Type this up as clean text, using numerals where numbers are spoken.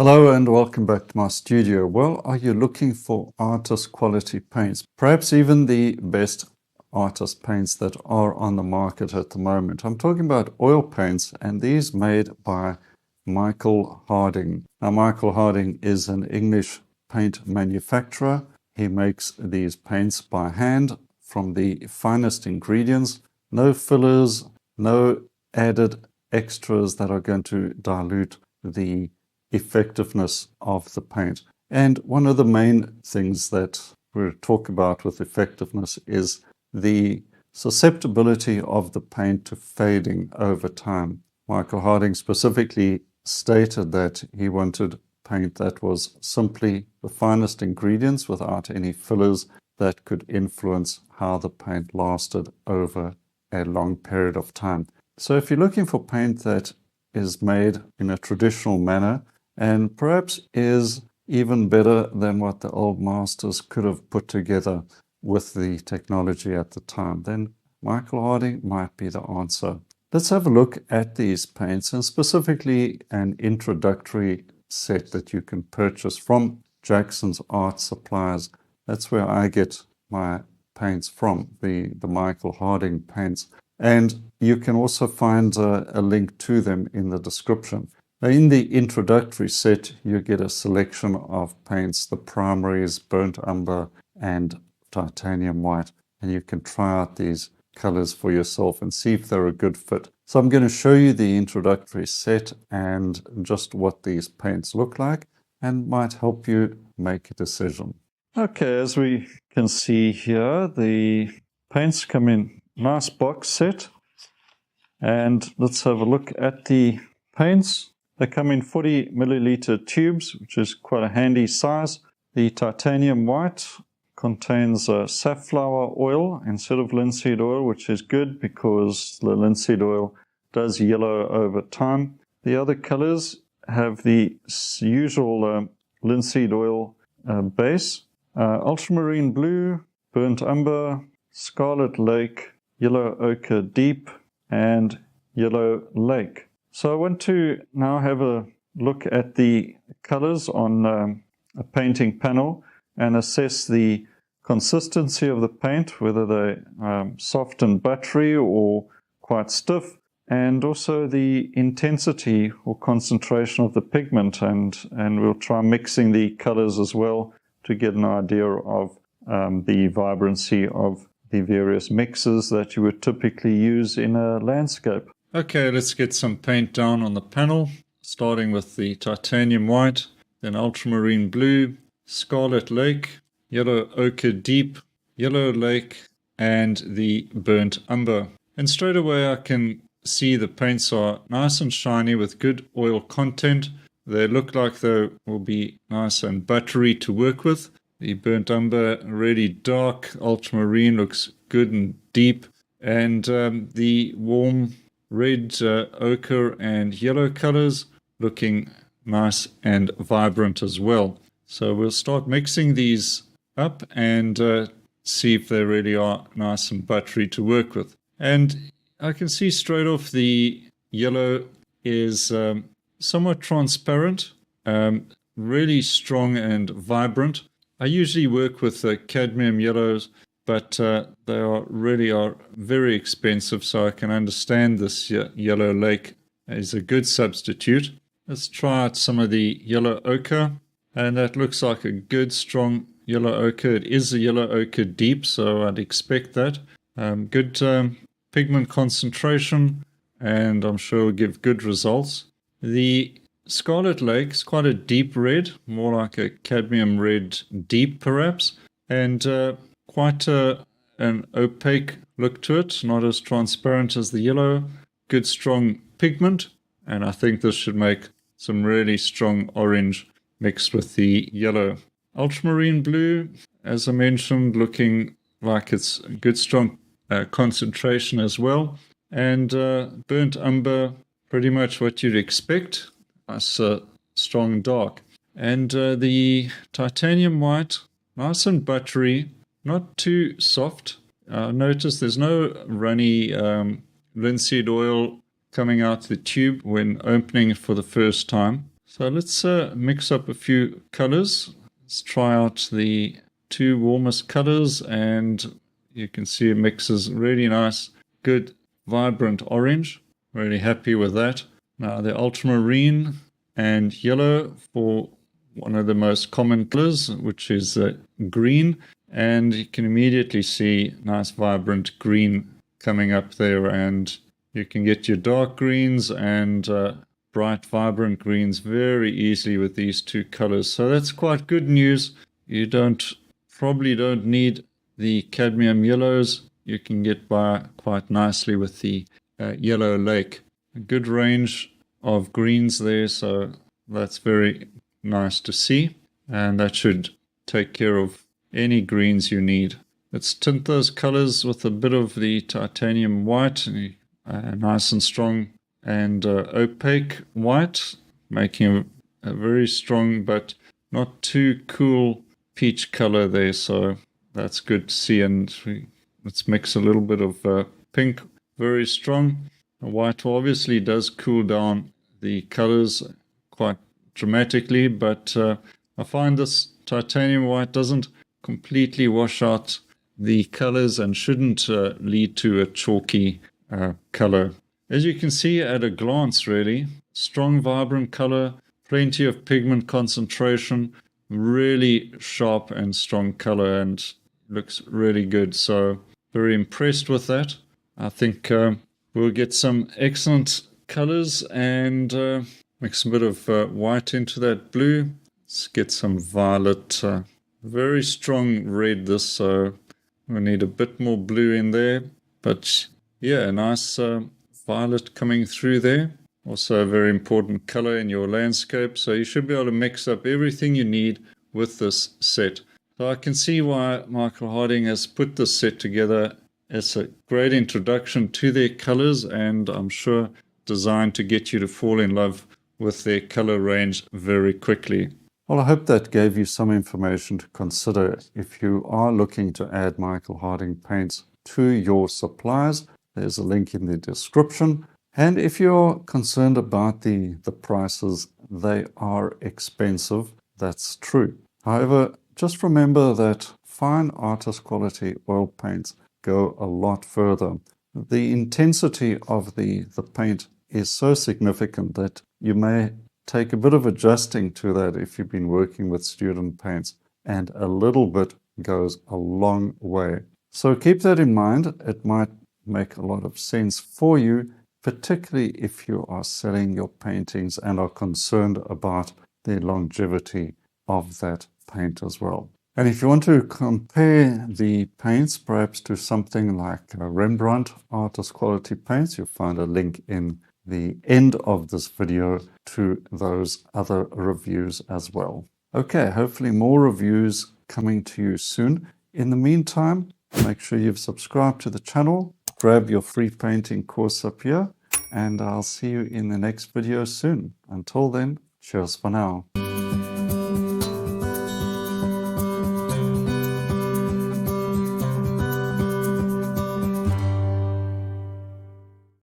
Hello and welcome back to my studio. Well, are you looking for artist quality paints? Perhaps even the best artist paints that are on the market at the moment. I'm talking about oil paints, and these made by Michael Harding. Now, Michael Harding is an English paint manufacturer. He makes these paints by hand from the finest ingredients, no fillers, no added extras that are going to dilute the effectiveness of the paint. And one of the main things that we talk about with effectiveness is the susceptibility of the paint to fading over time. Michael Harding specifically stated that he wanted paint that was simply the finest ingredients without any fillers that could influence how the paint lasted over a long period of time. So if you're looking for paint that is made in a traditional manner, and perhaps is even better than what the old masters could have put together with the technology at the time, then Michael Harding might be the answer. Let's have a look at these paints, and specifically an introductory set that you can purchase from Jackson's Art Supplies. That's where I get my paints from, the Michael Harding paints. And you can also find a link to them in the description. In the introductory set, you get a selection of paints, the primaries, burnt umber, and titanium white. And you can try out these colors for yourself and see if they're a good fit. So I'm going to show you the introductory set and just what these paints look like, and might help you make a decision. Okay, as we can see here, the paints come in nice box set. And let's have a look at the paints. They come in 40 milliliter tubes, which is quite a handy size. The titanium white contains safflower oil instead of linseed oil, which is good because the linseed oil does yellow over time. The other colors have the usual linseed oil base, ultramarine blue, burnt umber, scarlet lake, yellow ochre deep, and yellow lake. So I want to now have a look at the colors on a painting panel and assess the consistency of the paint, whether they're soft and buttery or quite stiff, and also the intensity or concentration of the pigment, and we'll try mixing the colors as well to get an idea of the vibrancy of the various mixes that you would typically use in a landscape. Okay, let's get some paint down on the panel, starting with the titanium white, then ultramarine blue, scarlet lake, yellow ochre deep, yellow lake, and the burnt umber. And straight away I can see the paints are nice and shiny with good oil content. They look like they will be nice and buttery to work with. The burnt umber really dark, ultramarine looks good and deep, and the warm red, ochre and yellow colors looking nice and vibrant as well. So we'll start mixing these up and see if they really are nice and buttery to work with. And I can see straight off the yellow is somewhat transparent, really strong and vibrant. I usually work with cadmium yellows, but they are very expensive, so I can understand this yellow lake is a good substitute. Let's try out some of the yellow ochre, and that looks like a good strong yellow ochre. It is a yellow ochre deep, so I'd expect that. Good pigment concentration, and I'm sure will give good results. The scarlet lake is quite a deep red, more like a cadmium red deep perhaps, and quite an opaque look to it, not as transparent as the yellow. Good strong pigment, and I think this should make some really strong orange mixed with the yellow. Ultramarine blue, as I mentioned, looking like it's good strong concentration as well. And burnt umber, pretty much what you'd expect. Nice strong dark. And the titanium white, nice and buttery, not too soft. Notice there's no runny linseed oil coming out the tube when opening it for the first time. So let's mix up a few colors. Let's try out the two warmest colors, and you can see it mixes really nice, good, vibrant orange. Really happy with that. Now the ultramarine and yellow for one of the most common colors, which is green. And you can immediately see nice, vibrant green coming up there. And you can get your dark greens and bright, vibrant greens very easily with these two colors. So that's quite good news. You probably don't need the cadmium yellows. You can get by quite nicely with the yellow lake. A good range of greens there, so that's very nice to see. And that should take care of any greens you need. Let's tint those colors with a bit of the titanium white, nice and strong and opaque white, making a very strong but not too cool peach color there. So that's good to see. And let's mix a little bit of pink, very strong. The white obviously does cool down the colors quite dramatically, but I find this titanium white doesn't completely wash out the colors and shouldn't lead to a chalky color. As you can see at a glance, really, strong, vibrant color, plenty of pigment concentration, really sharp and strong color, and looks really good. So very impressed with that. I think we'll get some excellent colors and mix a bit of white into that blue. Let's get some violet, very strong red this, so we need a bit more blue in there. But yeah, a nice violet coming through there. Also a very important color in your landscape. So you should be able to mix up everything you need with this set. So I can see why Michael Harding has put this set together. It's a great introduction to their colors, and I'm sure designed to get you to fall in love with their color range very quickly. Well, I hope that gave you some information to consider if you are looking to add Michael Harding paints to your supplies. There's a link in the description. And if you're concerned about the prices, they are expensive. That's true. However, just remember that fine artist quality oil paints go a lot further. The intensity of the paint is so significant that you may take a bit of adjusting to that if you've been working with student paints, and a little bit goes a long way. So keep that in mind. It might make a lot of sense for you, particularly if you are selling your paintings and are concerned about the longevity of that paint as well. And if you want to compare the paints perhaps to something like Rembrandt artist quality paints, you'll find a link in the end of this video to those other reviews as well. Okay, hopefully more reviews coming to you soon. In the meantime, make sure you've subscribed to the channel, grab your free painting course up here, and I'll see you in the next video soon. Until then, cheers for now.